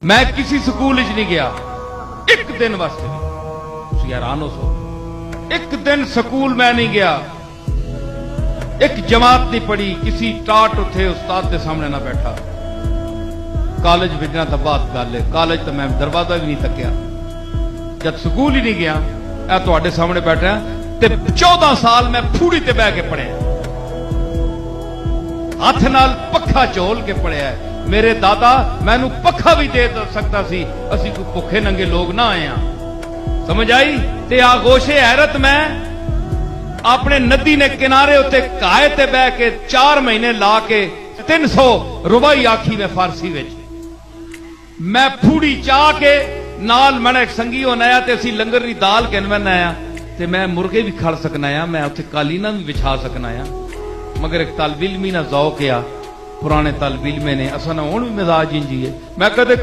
मैं किसी स्कूल नहीं गया एक दिन वास्ते भी हैरान हो सो एक दिन स्कूल मैं नहीं गया एक जमात नहीं पढ़ी किसी टाट उथे उस्ताद के सामने ना बैठा कॉलेज भेजना तो बात गल है कॉलेज तो मैं दरवाजा भी नहीं तकिया जब स्कूल ही नहीं गया ए तुहाडे सामने बैठा ते 14 साल मैं फूड़ी ते बह के पढ़िया हाथ नाल पखा झोल के पढ़िया मेरे दादा मैनू पखा भी दे सकता सी असी कोई भुखे नंगे लोग ना आए हैं समझ आई ते आगोशे हैरत मैं अपने नदी ने किनारे उत्ते काए ते बह के 4 महीने ला के 300 रुपई आखी मैं फारसी विच मैं फूड़ी चाह के नाल मैंने एक संगी होना आया ते असी लंगर दी दाल कहन आया ते मैं मुर्गे भी खड़ सकना आ मैं उत्थे कालीना भी बिछा सकना आ मगर एक तलब इल्मी ना ज़ौक आ पुराने तलब इल्मे ने असा ना हुण भी मिजाज इंजी है मैं कदे